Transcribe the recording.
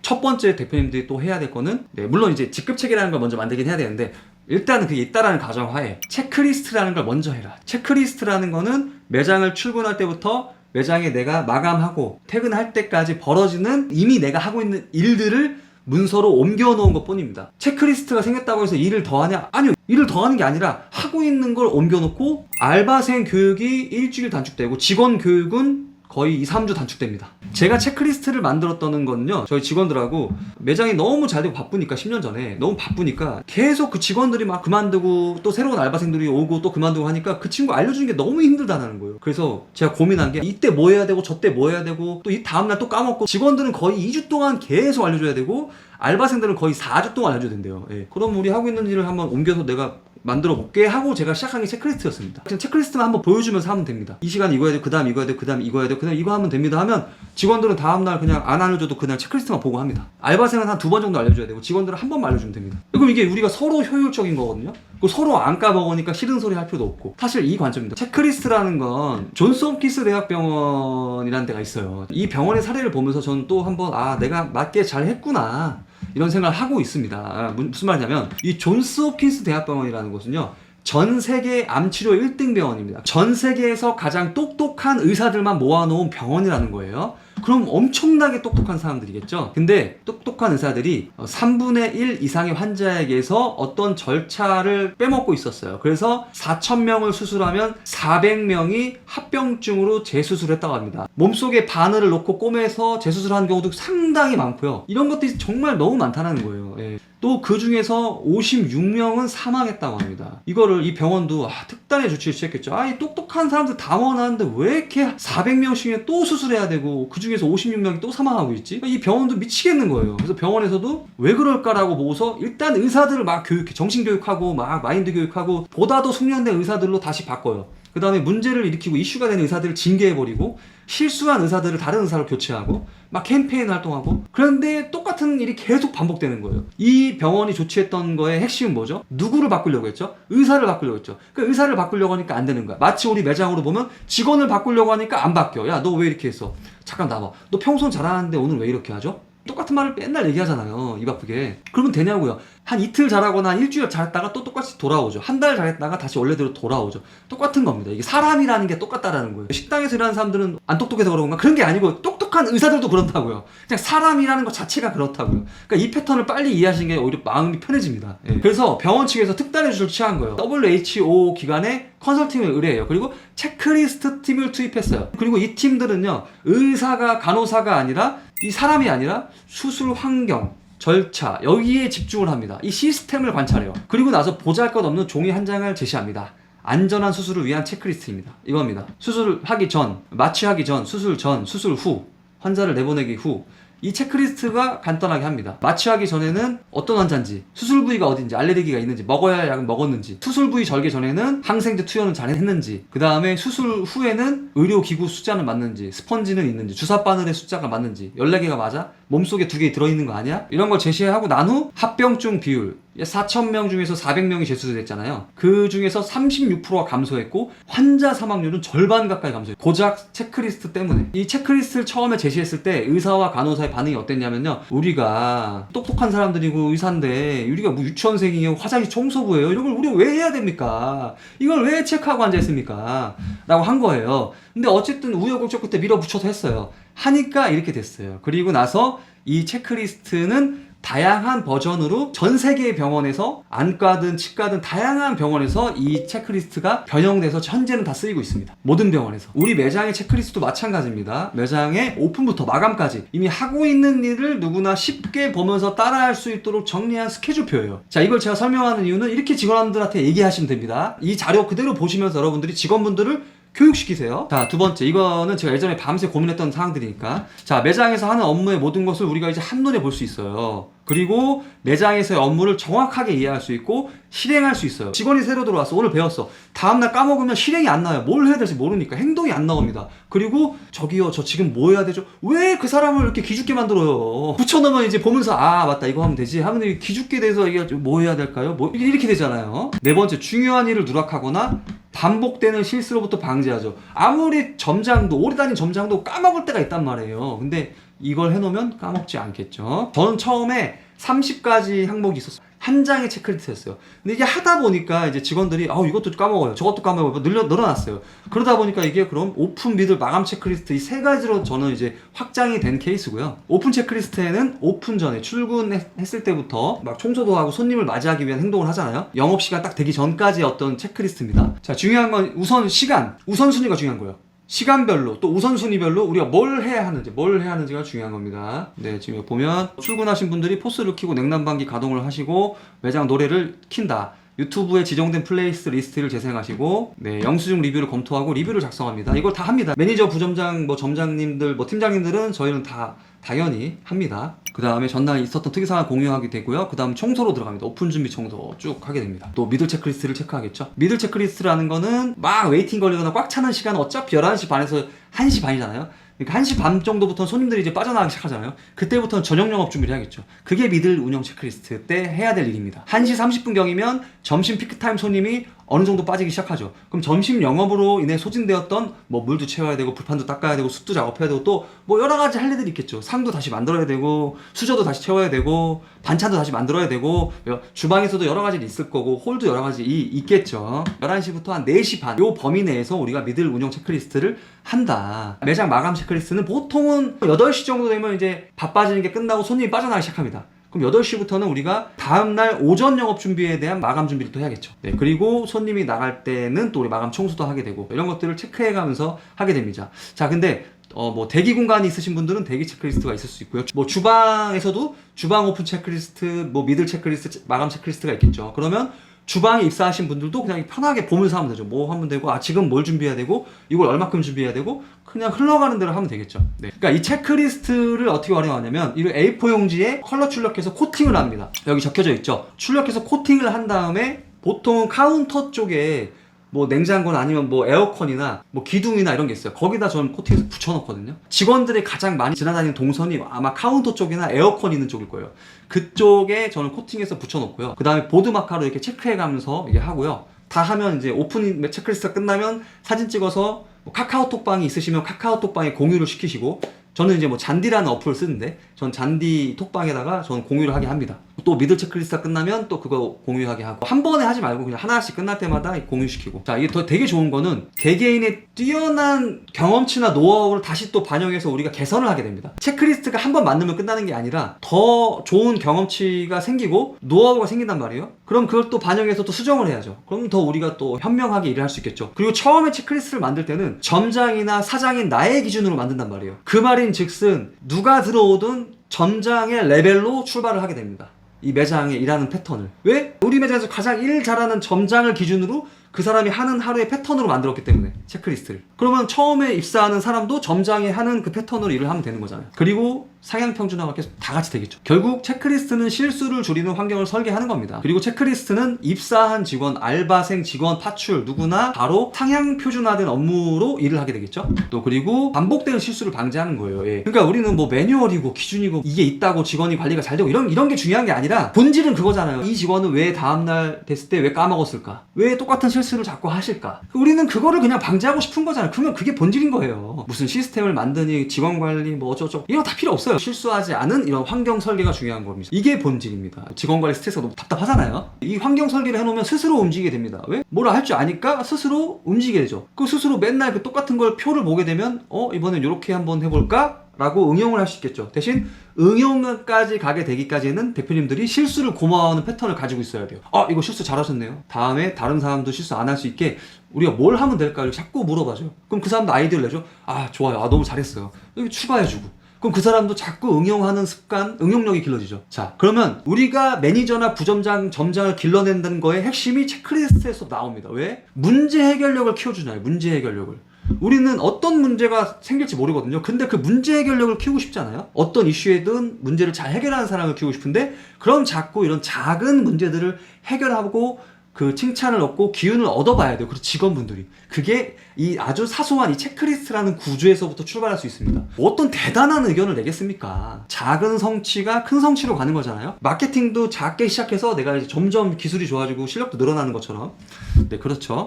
첫 번째 대표님들이 또 해야 될 거는 물론 이제 직급체계라는 걸 먼저 만들긴 해야 되는데 일단은 그게 있다라는 가정하에 체크리스트라는 걸 먼저 해라. 체크리스트라는 거는 매장을 출근할 때부터 매장에 내가 마감하고 퇴근할 때까지 벌어지는 이미 내가 하고 있는 일들을 문서로 옮겨 놓은 것 뿐입니다. 체크리스트가 생겼다고 해서 일을 더하냐? 아니요. 일을 더하는 게 아니라 하고 있는 걸 옮겨 놓고 알바생 교육이 일주일 단축되고 직원 교육은 거의 2, 3주 단축됩니다. 제가 체크리스트를 만들었다는 거는요, 저희 직원들하고 매장이 너무 잘 되고 바쁘니까 10년 전에 너무 바쁘니까 계속 그 직원들이 막 그만두고 또 새로운 알바생들이 오고 또 그만두고 하니까 그 친구 알려주는 게 너무 힘들다는 거예요. 그래서 제가 고민한 게 이때 뭐 해야 되고 저때 뭐 해야 되고 또 이 다음날 또 까먹고 직원들은 거의 2주 동안 계속 알려줘야 되고 알바생들은 거의 4주 동안 알려줘야 된대요. 예. 그럼 우리 하고 있는 일을 한번 옮겨서 내가 만들어 볼게 하고 제가 시작한 게 체크리스트였습니다. 그냥 체크리스트만 한번 보여주면서 하면 됩니다. 이 시간 이거 해야 돼, 그 다음 이거 해야 돼, 그 다음 이거 해야 돼, 그 다음 이거 하면 됩니다 하면 직원들은 다음날 그냥 안 알려줘도 그냥 체크리스트만 보고 합니다. 알바생은 한 2번 정도 알려줘야 되고 직원들은 한 번만 알려주면 됩니다. 그럼 이게 우리가 서로 효율적인 거거든요. 서로 안 까먹으니까 싫은 소리 할 필요도 없고 사실 이 관점입니다. 체크리스트라는 건 존스 홉킨스 대학병원이라는 데가 있어요. 이 병원의 사례를 보면서 저는 또 한번 내가 맞게 잘 했구나 이런 생각을 하고 있습니다. 무슨 말이냐면 이 존스 홉킨스 대학병원이라는 곳은요 전 세계 암치료 1등 병원입니다. 전 세계에서 가장 똑똑한 의사들만 모아놓은 병원이라는 거예요. 그럼 엄청나게 똑똑한 사람들이겠죠. 근데 똑똑한 의사들이 3분의 1 이상의 환자에게서 어떤 절차를 빼먹고 있었어요. 그래서 4,000명을 수술하면 400명이 합병증으로 재수술했다고 합니다. 몸속에 바늘을 놓고 꼬매서 재수술하는 경우도 상당히 많고요. 이런 것들이 정말 너무 많다는 거예요. 예. 또 그 중에서 56명은 사망했다고 합니다. 이거를 이 병원도 특단의 조치를 취했겠죠. 이 똑똑한 사람들 다 모아놨는데 왜 이렇게 400명씩이나 또 수술해야 되고 그 중에서 56명이 또 사망하고 있지? 이 병원도 미치겠는 거예요. 그래서 병원에서도 왜 그럴까라고 보고서 일단 의사들을 막 교육해, 정신교육하고 막 마인드 교육하고 보다 더 숙련된 의사들로 다시 바꿔요. 그 다음에 문제를 일으키고 이슈가 되는 의사들을 징계해버리고 실수한 의사들을 다른 의사로 교체하고 막 캠페인 활동하고 그런데 똑같은 일이 계속 반복되는 거예요. 이 병원이 조치했던 거의 핵심은 뭐죠? 누구를 바꾸려고 했죠? 의사를 바꾸려고 했죠. 그 의사를 바꾸려고 하니까 안 되는 거야. 마치 우리 매장으로 보면 직원을 바꾸려고 하니까 안 바뀌어. 야, 너 왜 이렇게 했어? 잠깐 나와. 너 평소는 잘하는데 오늘 왜 이렇게 하죠? 똑같은 말을 맨날 얘기하잖아요. 입 아프게. 그러면 되냐고요. 한 이틀 잘하거나 한 일주일 잘했다가 또 똑같이 돌아오죠. 한 달 잘했다가 다시 원래대로 돌아오죠. 똑같은 겁니다. 이게 사람이라는 게 똑같다라는 거예요. 식당에서 일하는 사람들은 안 똑똑해서 그런가? 그런 게 아니고 똑똑한 의사들도 그렇다고요. 그냥 사람이라는 것 자체가 그렇다고요. 그러니까 이 패턴을 빨리 이해하시는 게 오히려 마음이 편해집니다. 예. 그래서 병원 측에서 특단의 조치를 취한 거예요. WHO 기관에 컨설팅을 의뢰해요. 그리고 체크리스트 팀을 투입했어요. 그리고 이 팀들은요, 의사가 간호사가 아니라 이 사람이 아니라 수술 환경, 절차, 여기에 집중을 합니다. 이 시스템을 관찰해요. 그리고 나서 보잘것없는 종이 한 장을 제시합니다. 안전한 수술을 위한 체크리스트입니다. 이겁니다. 수술을 하기 전, 마취하기 전, 수술 전, 수술 후, 환자를 내보내기 후, 이 체크리스트가 간단하게 합니다. 마취하기 전에는 어떤 환자인지, 수술 부위가 어딘지, 알레르기가 있는지, 먹어야 할 약은 먹었는지, 수술 부위 절개 전에는 항생제 투여는 잘 했는지, 그 다음에 수술 후에는 의료기구 숫자는 맞는지, 스펀지는 있는지, 주사바늘의 숫자가 맞는지, 14개가 맞아? 몸속에 2개 들어있는 거 아니야? 이런 걸 제시하고 난 후 합병증 비율, 4,000명 중에서 400명이 재수술했잖아요. 그 중에서 36%가 감소했고 환자 사망률은 절반 가까이 감소했어요. 고작 체크리스트 때문에. 이 체크리스트를 처음에 제시했을 때 의사와 간호사의 반응이 어땠냐면요, 우리가 똑똑한 사람들이고 의사인데 우리가 뭐 유치원생이에요, 화장실 청소부예요, 이런 걸 우리가 왜 해야 됩니까? 이걸 왜 체크하고 앉아있습니까? 라고 한 거예요. 근데 어쨌든 우여곡절 끝에 밀어붙여서 했어요. 하니까 이렇게 됐어요. 그리고 나서 이 체크리스트는 다양한 버전으로 전 세계의 병원에서 안과든 치과든 다양한 병원에서 이 체크리스트가 변형돼서 현재는 다 쓰이고 있습니다. 모든 병원에서. 우리 매장의 체크리스트도 마찬가지입니다. 매장의 오픈부터 마감까지 이미 하고 있는 일을 누구나 쉽게 보면서 따라할 수 있도록 정리한 스케줄표예요. 자, 이걸 제가 설명하는 이유는 이렇게 직원들한테 얘기하시면 됩니다. 이 자료 그대로 보시면서 여러분들이 직원분들을 교육시키세요. 자, 두 번째, 이거는 제가 예전에 밤새 고민했던 사항들이니까, 자, 매장에서 하는 업무의 모든 것을 우리가 이제 한눈에 볼 수 있어요. 그리고 매장에서의 업무를 정확하게 이해할 수 있고 실행할 수 있어요. 직원이 새로 들어왔어, 오늘 배웠어, 다음날 까먹으면 실행이 안 나요. 뭘 해야 될지 모르니까 행동이 안 나옵니다. 그리고 저기요, 저 지금 뭐 해야 되죠? 왜 그 사람을 이렇게 기죽게 만들어요? 붙여놓으면 이제 보면서 맞다, 이거 하면 되지 하면 기죽게 돼서 이게 뭐 해야 될까요? 뭐 이렇게 되잖아요. 네 번째, 중요한 일을 누락하거나 반복되는 실수로부터 방지하죠. 아무리 점장도, 오래 다닌 점장도 까먹을 때가 있단 말이에요. 근데 이걸 해놓으면 까먹지 않겠죠. 저는 처음에 30가지 항목이 있었어요. 한 장의 체크리스트였어요. 근데 이게 하다 보니까 이제 직원들이 이것도 까먹어요, 저것도 까먹어요, 늘어났어요. 그러다 보니까 이게 그럼 오픈, 미들, 마감 체크리스트 이 세 가지로 저는 이제 확장이 된 케이스고요. 오픈 체크리스트에는 오픈 전에 출근했을 때부터 막 청소도 하고 손님을 맞이하기 위한 행동을 하잖아요. 영업시간 딱 되기 전까지의 어떤 체크리스트입니다. 자, 중요한 건 우선 시간, 우선순위가 중요한 거예요. 시간별로 또 우선순위별로 우리가 뭘 해야 하는지가 중요한 겁니다. 네, 지금 보면 출근하신 분들이 포스를 켜고 냉난방기 가동을 하시고 매장 노래를 킨다. 유튜브에 지정된 플레이리스트 리스트를 재생하시고, 네, 영수증 리뷰를 검토하고 리뷰를 작성합니다. 이걸 다 합니다. 매니저, 부점장, 점장님들, 팀장님들은 저희는 다 당연히 합니다. 그 다음에 전날 있었던 특이사항을 공유하게 되고요. 그 다음 청소로 들어갑니다. 오픈 준비 청소 쭉 하게 됩니다. 또 미들 체크리스트를 체크하겠죠. 미들 체크리스트라는 거는 막 웨이팅 걸리거나 꽉 차는 시간은 어차피 11시 반에서 1시 반이잖아요. 그러니까 1시 반 정도부터는 손님들이 이제 빠져나가기 시작하잖아요. 그때부터는 저녁 영업 준비를 해야겠죠. 그게 미들 운영 체크리스트 때 해야 될 일입니다. 1시 30분경이면 점심 피크타임 손님이 어느 정도 빠지기 시작하죠. 그럼 점심 영업으로 인해 소진되었던 물도 채워야 되고, 불판도 닦아야 되고, 숯도 작업해야 되고, 또 여러 가지 할 일들이 있겠죠. 상도 다시 만들어야 되고, 수저도 다시 채워야 되고, 반찬도 다시 만들어야 되고, 주방에서도 여러 가지 있을 거고, 홀도 여러 가지 있겠죠. 11시부터 한 4시 반 요 범위 내에서 우리가 미들 운영 체크리스트를 한다. 매장 마감 체크리스트는 보통은 8시 정도 되면 이제 바빠지는 게 끝나고 손님이 빠져나가기 시작합니다. 그럼 8시부터는 우리가 다음날 오전 영업 준비에 대한 마감 준비를 또 해야겠죠. 네, 그리고 손님이 나갈 때는 또 우리 마감 청소도 하게 되고, 이런 것들을 체크해가면서 하게 됩니다. 자, 근데 대기 공간이 있으신 분들은 대기 체크리스트가 있을 수 있고요. 주방에서도 주방 오픈 체크리스트, 미들 체크리스트, 마감 체크리스트가 있겠죠. 그러면 주방에 입사하신 분들도 그냥 편하게 보면서 하면 되죠. 하면 되고, 지금 뭘 준비해야 되고, 이걸 얼마큼 준비해야 되고, 그냥 흘러가는 대로 하면 되겠죠. 네. 그러니까 이 체크리스트를 어떻게 활용하냐면, 이 A4 용지에 컬러 출력해서 코팅을 합니다. 여기 적혀져 있죠. 출력해서 코팅을 한 다음에 보통 카운터 쪽에 냉장고나 아니면 에어컨이나 기둥이나 이런 게 있어요. 거기다 저는 코팅해서 붙여놓거든요. 직원들이 가장 많이 지나다니는 동선이 아마 카운터 쪽이나 에어컨 있는 쪽일 거예요. 그쪽에 저는 코팅해서 붙여놓고요. 그 다음에 보드 마카로 이렇게 체크해가면서 이게 하고요. 다 하면 이제 오픈 체크리스트가 끝나면 사진 찍어서 카카오톡방이 있으시면 카카오톡방에 공유를 시키시고, 저는 이제 잔디라는 어플을 쓰는데, 전 잔디 톡방에다가 저는 공유를 하게 합니다. 또 미들 체크리스트가 끝나면 또 그거 공유하게 하고, 한 번에 하지 말고 그냥 하나씩 끝날 때마다 공유시키고. 자, 이게 되게 좋은 거는 개개인의 뛰어난 경험치나 노하우를 다시 또 반영해서 우리가 개선을 하게 됩니다. 체크리스트가 한 번 만들면 끝나는 게 아니라 더 좋은 경험치가 생기고 노하우가 생긴단 말이에요. 그럼 그걸 또 반영해서 또 수정을 해야죠. 그럼 더 우리가 또 현명하게 일을 할 수 있겠죠. 그리고 처음에 체크리스트를 만들 때는 점장이나 사장인 나의 기준으로 만든단 말이에요. 그 말인 즉슨 누가 들어오든 점장의 레벨로 출발을 하게 됩니다. 이 매장에 일하는 패턴을. 왜? 우리 매장에서 가장 일 잘하는 점장을 기준으로 그 사람이 하는 하루의 패턴으로 만들었기 때문에, 체크리스트를. 그러면 처음에 입사하는 사람도 점장이 하는 그 패턴으로 일을 하면 되는 거잖아요. 그리고 상향평준화가 계속 다 같이 되겠죠. 결국 체크리스트는 실수를 줄이는 환경을 설계하는 겁니다. 그리고 체크리스트는 입사한 직원, 알바생, 직원, 파출 누구나 바로 상향표준화된 업무로 일을 하게 되겠죠. 또 그리고 반복되는 실수를 방지하는 거예요. 예. 그러니까 우리는 매뉴얼이고 기준이고 이게 있다고 직원이 관리가 잘 되고 이런 게 중요한 게 아니라, 본질은 그거잖아요. 이 직원은 왜 다음날 됐을 때 왜 까먹었을까? 왜 똑같은 실수를 자꾸 하실까? 우리는 그거를 그냥 방지하고 싶은 거잖아요. 그러면 그게 본질인 거예요. 무슨 시스템을 만드니 직원 관리 어쩌고 이런 거 다 필요 없어요. 실수하지 않은 이런 환경 설계가 중요한 겁니다. 이게 본질입니다. 직원 관리 스트레스가 너무 답답하잖아요. 이 환경 설계를 해놓으면 스스로 움직이게 됩니다. 왜? 뭐라 할 줄 아니까 스스로 움직이게 되죠. 그 스스로 맨날 그 똑같은 걸 표를 보게 되면 이번엔 이렇게 한번 해볼까? 라고 응용을 할 수 있겠죠. 대신 응용까지 가게 되기까지는 대표님들이 실수를 고마워하는 패턴을 가지고 있어야 돼요. 이거 실수 잘하셨네요. 다음에 다른 사람도 실수 안 할 수 있게 우리가 뭘 하면 될까를 자꾸 물어봐줘요. 그럼 그 사람도 아이디어를 내줘. 좋아요. 너무 잘했어요. 여기 추가해주고. 그럼 그 사람도 자꾸 응용하는 습관, 응용력이 길러지죠. 자, 그러면 우리가 매니저나 부점장, 점장을 길러낸다는 거의 핵심이 체크리스트에서 나옵니다. 왜? 문제 해결력을 키워주나요? 문제 해결력을. 우리는 어떤 문제가 생길지 모르거든요. 근데 그 문제 해결력을 키우고 싶지 않아요? 어떤 이슈에든 문제를 잘 해결하는 사람을 키우고 싶은데, 그럼 자꾸 이런 작은 문제들을 해결하고 그 칭찬을 얻고 기운을 얻어봐야 돼요. 그리고 직원분들이. 그게 이 아주 사소한 이 체크리스트라는 구조에서부터 출발할 수 있습니다. 어떤 대단한 의견을 내겠습니까? 작은 성취가 큰 성취로 가는 거잖아요. 마케팅도 작게 시작해서 내가 이제 점점 기술이 좋아지고 실력도 늘어나는 것처럼. 네, 그렇죠.